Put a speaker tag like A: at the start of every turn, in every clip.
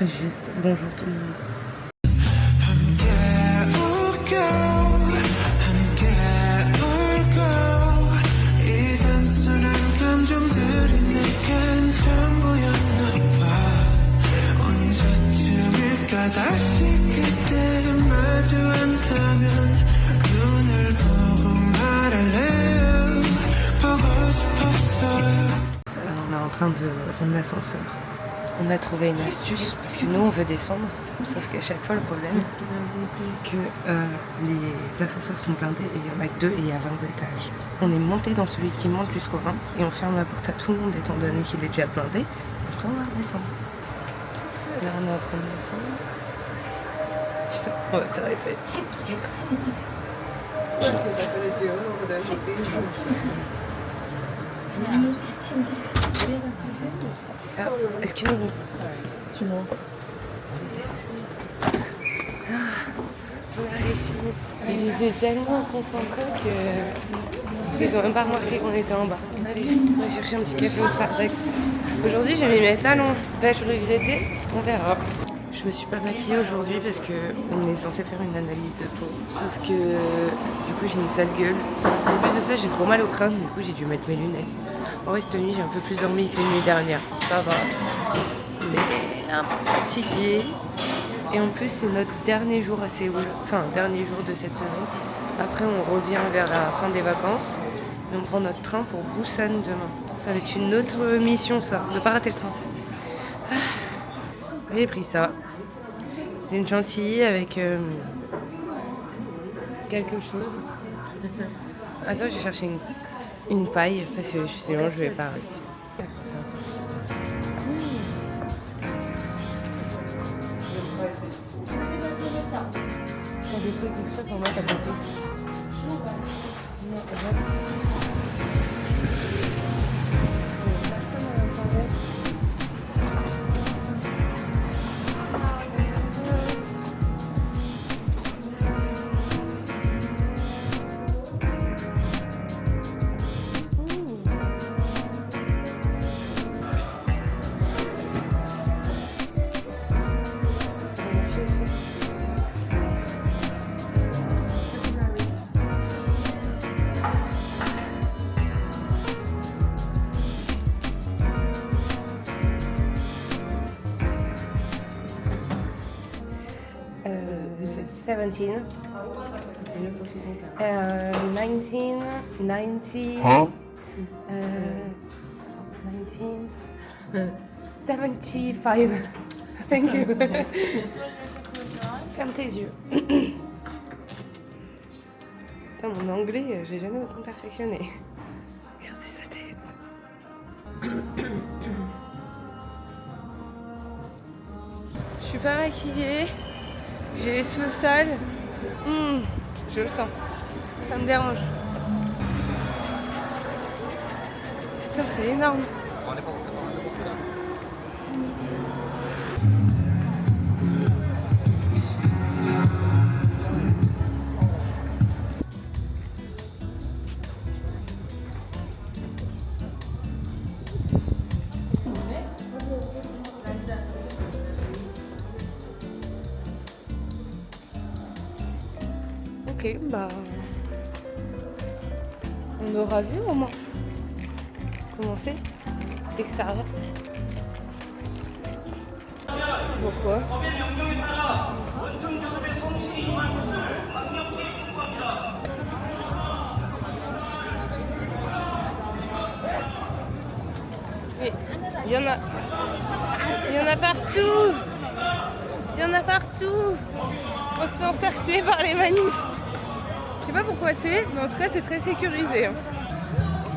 A: Juste bonjour tout le monde. Là, on est en train de rendre l'ascenseur. On a trouvé une astuce parce que nous on veut descendre, sauf qu'à chaque fois le problème c'est que les ascenseurs sont blindés et il y en a que 2 et il y a 20 étages. On est monté dans celui qui monte jusqu'au 20 et on ferme la porte à tout le monde étant donné qu'il est déjà blindé. Après on va redescendre. Là on est en train de descendre. Putain, on va s'arrêter. Ah, excusez-moi. On a réussi. Ils étaient tellement concentrés qu'ils ont même pas remarqué qu'on était en bas. Allez, on va chercher un petit café au Starbucks. Aujourd'hui, j'ai mis mes talons. Vais-je regretter? On verra. Je me suis pas maquillée aujourd'hui parce qu'on est censé faire une analyse de peau. Sauf que du coup, j'ai une sale gueule. En plus de ça, j'ai trop mal au crâne. Du coup, j'ai dû mettre mes lunettes. En vrai, cette nuit, j'ai un peu plus dormi que la nuit dernière. Ça va. Mais un peu fatiguée. Et en plus, c'est notre dernier jour à Séoul. Enfin, dernier jour de cette semaine. Après, on revient vers la fin des vacances. Et on prend notre train pour Busan demain. Ça va être une autre mission, ça. Ne pas rater le train. J'ai pris ça. C'est une chantilly avec quelque chose. Attends, je vais chercher une paille parce que sinon je vais pas réussir. Des trucs exprès pour mettre à côté. Seventeen. 1990.
B: Huh?
A: 1975. Thank you. Ferme tes yeux. Putain, mon anglais, j'ai jamais autant perfectionné. Regardez sa tête. Je suis pas maquillée. J'ai les cheveux sales. Je le sens. Ça me dérange. Ça, c'est énorme. Ok, bah... on aura vu au moins comment c'est l'extérieur. Pourquoi? Mais il y en a partout. Il y en a partout. On se fait encercler par les manifs. Je sais pas pourquoi c'est, mais en tout cas c'est très sécurisé.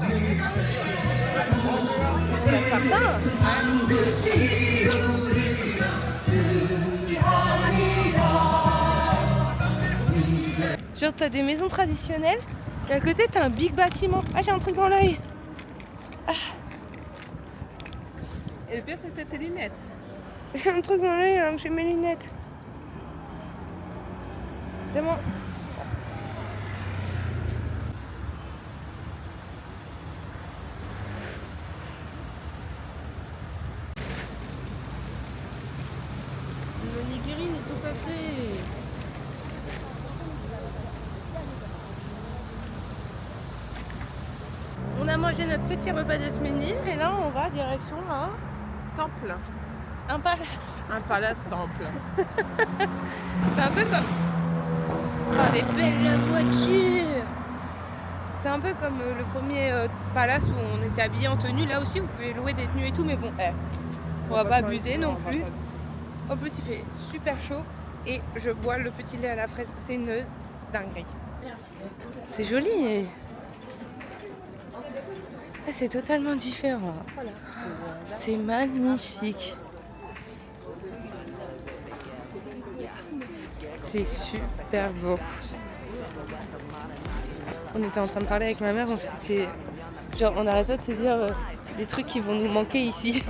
A: Il y en a certains. Genre t'as des maisons traditionnelles et à côté t'as un big bâtiment. Ah, j'ai un truc dans l'œil.
C: Et le pire c'est que t'as tes lunettes.
A: J'ai un truc dans l'œil alors que j'ai mes lunettes. Vraiment. Le nigiri est tout cassé. On a mangé notre petit repas de ce midi et là on va direction à
C: Temple.
A: un palace.
C: Un palace temple.
A: C'est un peu comme... Oh, elle est belle la voiture. C'est un peu comme le premier palace où on était habillé en tenue. Là aussi vous pouvez louer des tenues et tout, mais bon, on va pas abuser non plus. En plus il fait super chaud et je bois le petit lait à la fraise. C'est une dinguerie. C'est joli. C'est totalement différent. C'est magnifique. C'est super beau. On était en train de parler avec ma mère, on n'arrête pas de se dire des trucs qui vont nous manquer ici.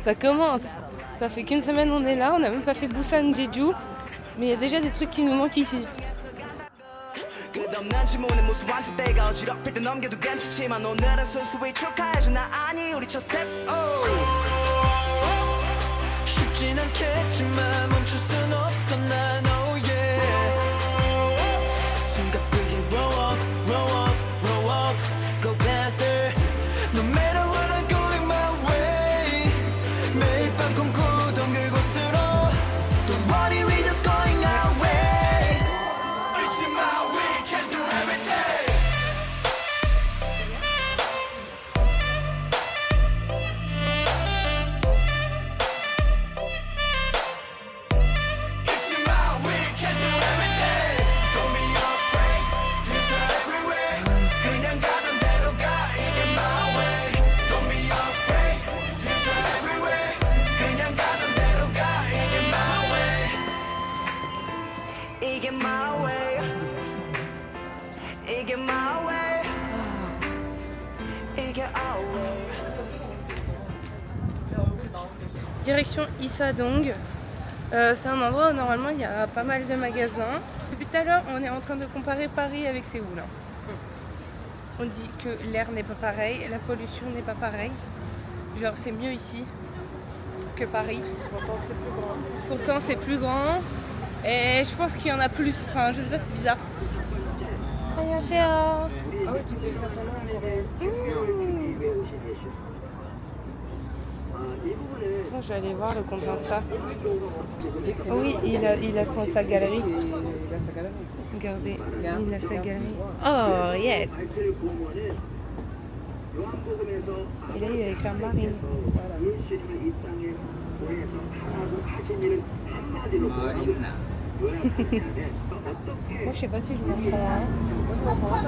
A: Ça commence. Ça fait qu'une semaine on est là, on n'a même pas fait Busan Jeju, mais il y a déjà des trucs qui nous manquent ici.
B: 끝없는 질문에 무슨 왕짓대가 어지럽힐 때 넘겨도 괜찮지만 오늘은 순수히 축하해줘 나 아니 우리 첫 스텝 쉽진 않겠지만 멈출 순 없어 난 oh yeah 숨가쁘게 roll up, roll up, roll up Go faster No matter what I'm going my way 매일 밤 꿈꾸던 그곳으로 Don't worry we just going our way
A: Direction Isadong. C'est un endroit où normalement il y a pas mal de magasins. Depuis tout à l'heure, on est en train de comparer Paris avec Séoul. On dit que l'air n'est pas pareil, la pollution n'est pas pareille. Genre c'est mieux ici que Paris. Pourtant c'est plus grand. Et je pense qu'il y en a plus. Enfin, je sais pas, c'est bizarre. 안녕하세요. Je vais aller voir le compte Insta. Oh oui, il a sa galerie. Regardez, il a sa galerie. Oh yes. Et là il est avec la marine. Moi je sais pas si je m'en prends un.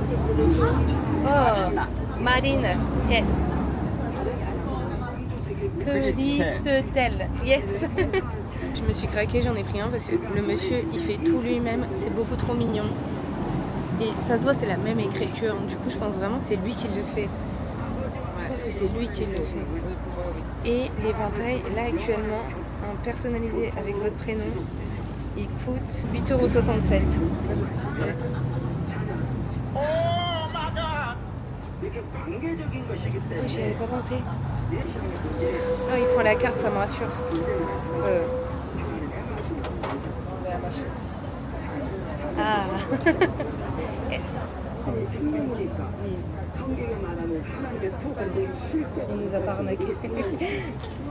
A: Oh, marine, yes. Cristel, yes. Je me suis craquée, j'en ai pris un parce que le monsieur il fait tout lui-même, c'est beaucoup trop mignon. Et ça se voit, c'est la même écriture, du coup je pense vraiment que c'est lui qui le fait. Je pense que c'est lui qui le fait. Et l'éventail, là actuellement, un personnalisé avec votre prénom, il coûte 8,67 €. Oui, j'y avais pas pensé. Oh, il prend la carte, ça me rassure. Ah. Yes. Il nous a pas arnaqué.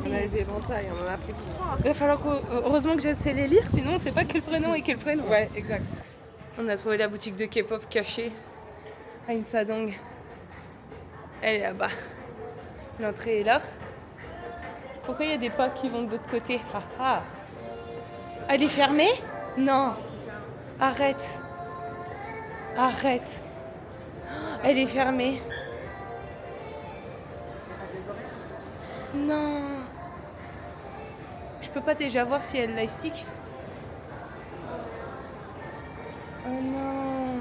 C: On a les éventails, on en a pris 3.
A: Il va falloir heureusement que j'essaie les lire, sinon on sait pas quel prénom et quel prénom.
C: Ouais, exact.
A: On a trouvé la boutique de K-pop cachée à Insadong. Elle est là-bas. L'entrée est là. Pourquoi il y a des pas qui vont de l'autre côté? Ah ah. Elle est fermée? Non. Arrête. Arrête. Elle est fermée. Non. Je peux pas déjà voir si elle l'élastique. Oh non.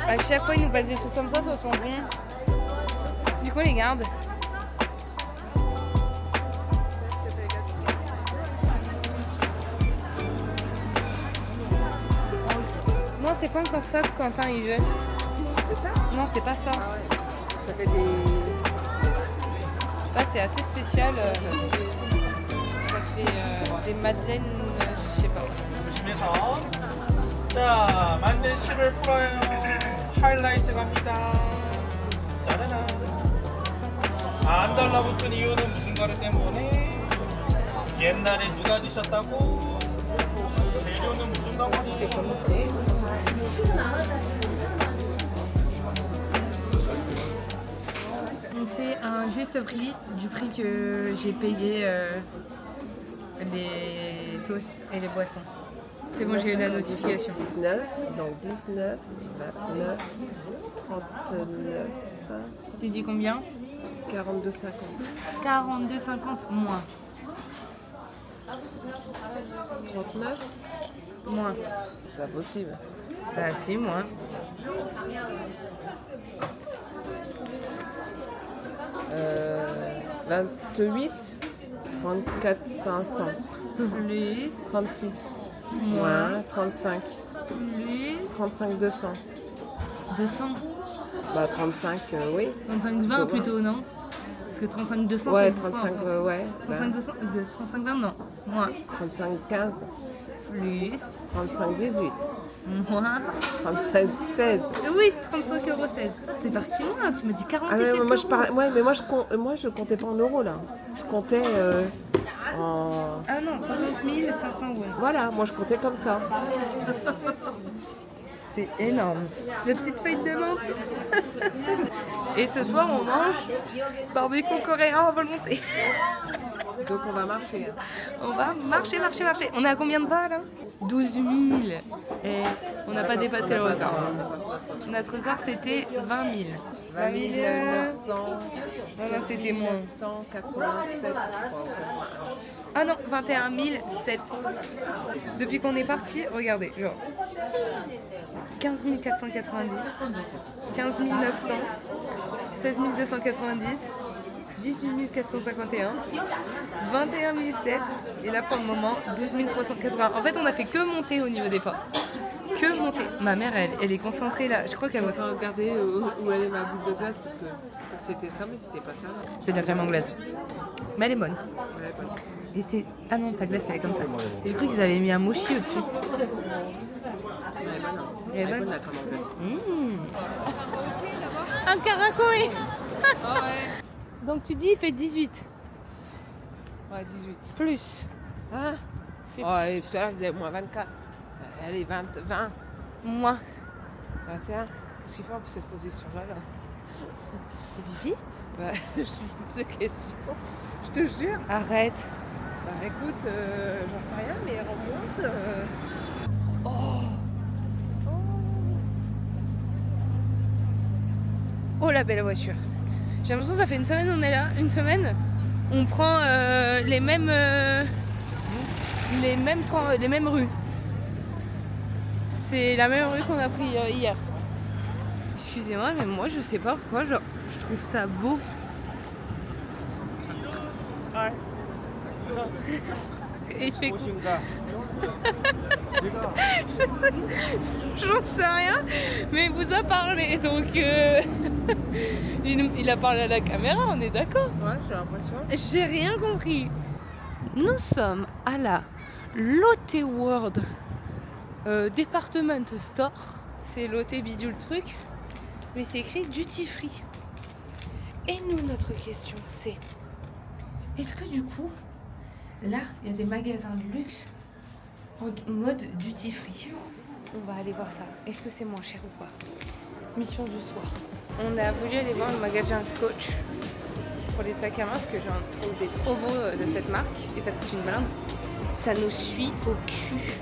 A: À chaque fois, ils nous passent des trucs comme ça sent bon. Du coup, on les garde. c'est pas encore ça que Quentin il veut.
C: C'est ça?
A: Non, c'est pas ça.
C: Ah ouais. Ça fait des...
A: Là, c'est assez spécial. Ça fait des madeleines, je sais pas.
D: 조심해서 자 만든 10을 풀어요 하이라이트 갑니다 짜라란 안 달라붙은 이유는 무슨 가루 때문에 옛날에 누가 주셨다고 재료는 무슨 가루
C: C'est comme c'est.
A: On fait un juste prix du prix que j'ai payé les toasts et les boissons. C'est bon, j'ai eu la notification.
C: 19, donc 19, 29, 39,
A: Tu dis combien?
C: 42,50.
A: 42,50 moins.
C: 39?
A: Moins.
C: C'est pas possible.
A: Bah si, moins.
C: Euh, 28, 34 500,
A: Plus,
C: 36,
A: moins,
C: moins 35,
A: plus,
C: 35 200.
A: 200.
C: Bah 35, oui.
A: 35-20 plutôt, non? Parce que 35-200,
C: Ouais,
A: ça existe pas en
C: 35,
A: France.
C: ouais.
A: 35-20, non. Moins.
C: 35 15,
A: Plus,
C: 35 18,
A: moins.
C: 35 16.
A: Oui, 35,16 €. T'es parti loin, tu m'as dit 40
C: Ah
A: et
C: ouais,
A: quelques
C: moi je
A: euros.
C: parlais, ouais, mais moi je comptais pas en euros là. Je comptais en.
A: Ah non, 60 500 won.
C: Voilà, moi je comptais comme ça.
A: C'est énorme. La petite feuille de menthe. Et ce soir, on mange barbecue coréen à volonté.
C: Donc on va marcher. Hein.
A: On va marcher. On est à combien de pas là? 12 000. Et on n'a pas dépassé le record. Notre record c'était 20 000. 20 000.
C: 900.
A: Non, c'était moins.
C: 987, je crois, ou 81.
A: Ah non, 21 007. Depuis qu'on est parti, regardez, genre 15 490, 15 900, 16 290, 18 451, 21 007 et là pour le moment 12 380. En fait, on a fait que monter au niveau des pas. Que monter. Ma mère, elle est concentrée là. Je crois qu'elle
C: On
A: va.
C: va regarder où elle est ma boule de glace parce que c'était ça, mais c'était pas ça. Là.
A: C'est de la crème anglaise. Mais elle est bonne.
C: Ouais, bonne.
A: Et c'est. Ah non, ta glace elle est comme ça. J'ai cru qu'ils avaient mis un mochi au-dessus.
C: Elle est bonne.
A: Elle est
C: Elle est
A: bonne.
C: bonne la crème anglaise.
A: Un caracoé. Donc tu dis il fait 18.
C: Ouais, 18.
A: Plus.
C: Ah oh, et tout à l'heure, vous avez moins 24. Allez, 20, 20,
A: Moi.
C: 21. Qu'est-ce qu'il faut pour cette position-là là?
A: Bibi.
C: Bah, je me pose des questions. Je te jure.
A: Arrête.
C: Bah écoute, j'en sais rien, mais remonte.
A: Oh la belle voiture. J'ai l'impression que ça fait une semaine on est là. Une semaine. On prend les mêmes rues. C'est la même rue qu'on a pris hier. Excusez-moi, mais moi je sais pas pourquoi, genre, je trouve ça beau. Et il fait j'en sais rien, mais il vous a parlé, donc il a parlé à la caméra, on est d'accord?
C: Ouais, j'ai l'impression.
A: J'ai rien compris. Nous sommes à la Lotte World Department Store. C'est Lotte bidule truc, mais c'est écrit duty free. Et nous, notre question c'est, est-ce que du coup, là, il y a des magasins de luxe en mode duty free? On va aller voir ça. Est-ce que c'est moins cher ou pas? Mission du soir. On a voulu aller voir le magasin Coach pour les sacs à main parce que j'en trouve des trop beaux de cette marque et ça coûte une blinde. Ça nous suit au cul.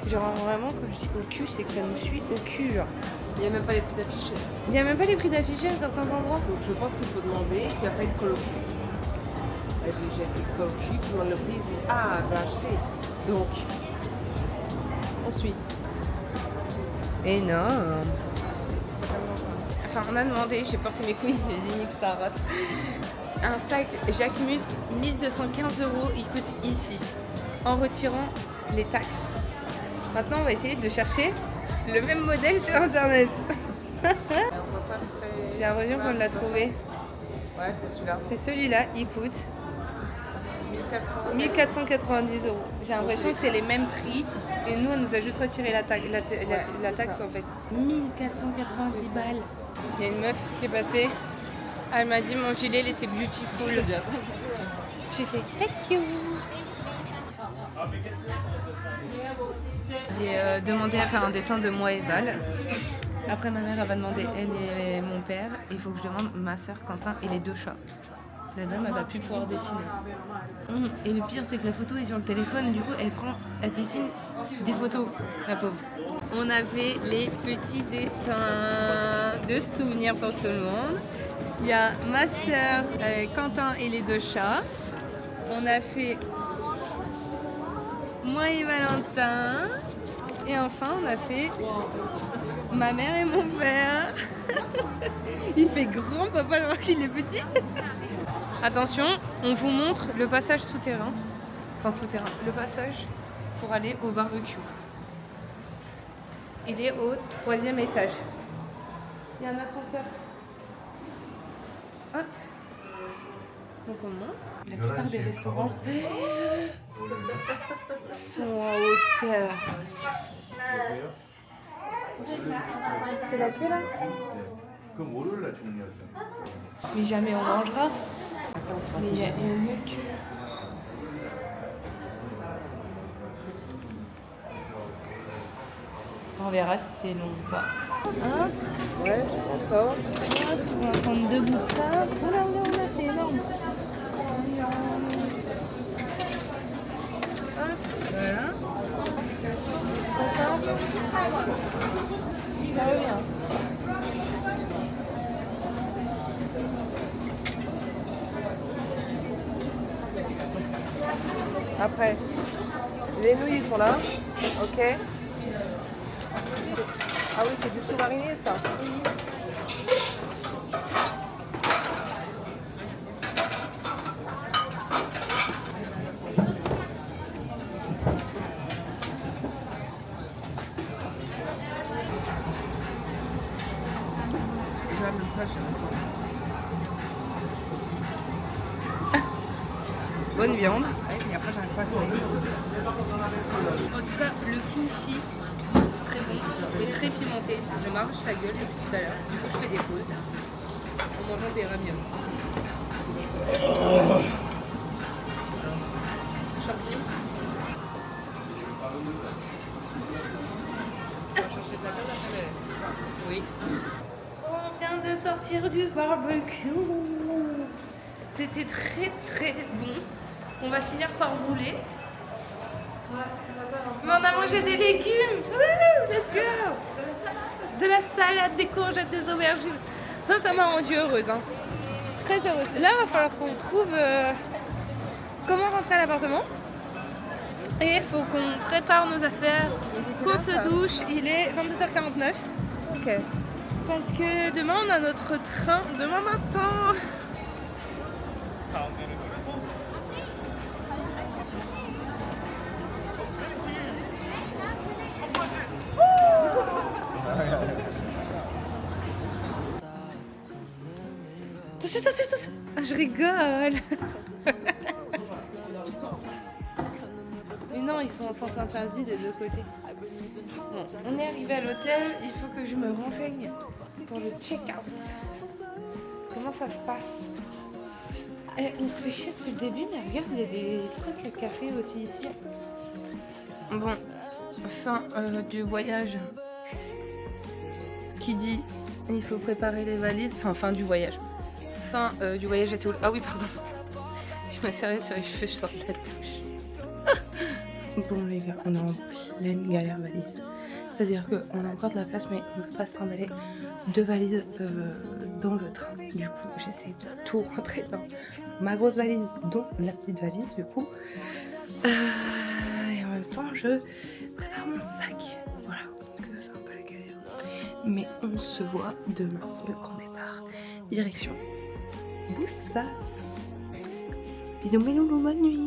A: Genre vraiment quand je dis au cul, c'est que ça nous suit au cul genre.
C: Il n'y a même pas les prix d'afficher.
A: Il n'y a même pas les prix d'affichés à certains endroits.
C: Donc je pense qu'il faut demander qu'il n'y a pas de coloc. Et puis j'ai des colocs qui demandent le prix, ils disent ah, elle va acheter. Donc, on suit.
A: Énorme. Enfin on a demandé, j'ai porté mes couilles, j'ai dit nique ta race. Un sac Jacquemus 1215 €, il coûte ici. En retirant les taxes. Maintenant on va essayer de chercher le même modèle sur internet.
C: On voit pas très...
A: J'ai l'impression qu'on l'a trouvé.
C: Ouais, c'est celui-là.
A: C'est celui-là, il coûte
C: 1400.
A: 1490 €. J'ai l'impression que c'est les mêmes prix. Et nous, on nous a juste retiré la taxe
C: ça.
A: en fait. 1490 balles. Il y a une meuf qui est passée. Elle m'a dit mon gilet, il était beautiful. J'ai fait thank you. J'ai demandé à faire un dessin de moi et Val. Après, ma mère elle va demander elle et mon père. Il faut que je demande ma soeur Quentin et les 2 chats. La dame, elle va plus pouvoir dessiner. Et le pire, c'est que la photo est sur le téléphone. Du coup, elle dessine des photos, la pauvre. On a fait les petits dessins de souvenirs pour tout le monde. Il y a ma soeur, Quentin et les 2 chats. On a fait moi et Valentin. Et enfin, on a fait ma mère et mon père. Il fait grand, papa, alors qu'il est petit. Attention, on vous montre le passage souterrain. Enfin, souterrain. Le passage pour aller au barbecue. Il est au 3e étage. Il y a un ascenseur. Hop. Donc on monte. La plupart des restaurants sont en hauteur. C'est la queue là? Mais jamais on mangera. Mais il y a une queue. On verra si c'est long ou pas. Hein?
C: Ouais, je pense ça.
A: Hop, on va prendre 2 bouts de ça. Oh là, oh là, c'est énorme. Hop, voilà. Ça, ça revient.
C: Après, les nouilles ils sont là. Ok. Ah oui, c'est du chou mariné ça. J'aime ça, j'aime pas.
A: Bonne viande.
C: Et après, j'arrive pas à sourire.
A: En tout cas, le kimchi, très bon, mais très pimenté. Je m'arrache la gueule depuis tout à l'heure. Du coup, je fais des pauses en mangeant des raviolis. Champignons. Oui. On vient de sortir du barbecue. C'était très très bon. On va finir par rouler. Mais on a mangé des légumes. Wouh, let's go. De la salade, des courgettes, des aubergines. Ça m'a rendue heureuse. Hein. Très heureuse. Là, il va falloir qu'on trouve comment rentrer à l'appartement. Et il faut qu'on prépare nos affaires, qu'on se douche. Il est 22h49.
C: Ok.
A: Parce que demain, on a notre train. Demain matin. Attention. Ah, je rigole. Mais non, ils sont en sens interdit des 2 côtés. Bon, on est arrivé à l'hôtel. Il faut que je me renseigne pour le check-out. Comment ça se passe? On se fait chier depuis le début, mais regarde, il y a des trucs à café aussi ici. Bon, fin du voyage. Qui dit il faut préparer les valises. Enfin, fin du voyage. Fin du voyage à Séoul. Ah oui, pardon. Je m'ai serré sur les cheveux, je sors de la douche. Bon les gars, on est en pleine galère valise. C'est-à-dire qu'on a encore de la place, mais on ne peut pas se trimballer 2 valises dans le train. Du coup, j'essaie de tout rentrer dans ma grosse valise, dont la petite valise du coup. Et en même temps, je prépare mon sac. Voilà, donc c'est un peu la galère. Mais on se voit demain, le grand départ. Direction Busan. Bisous mes loulous, bonne nuit.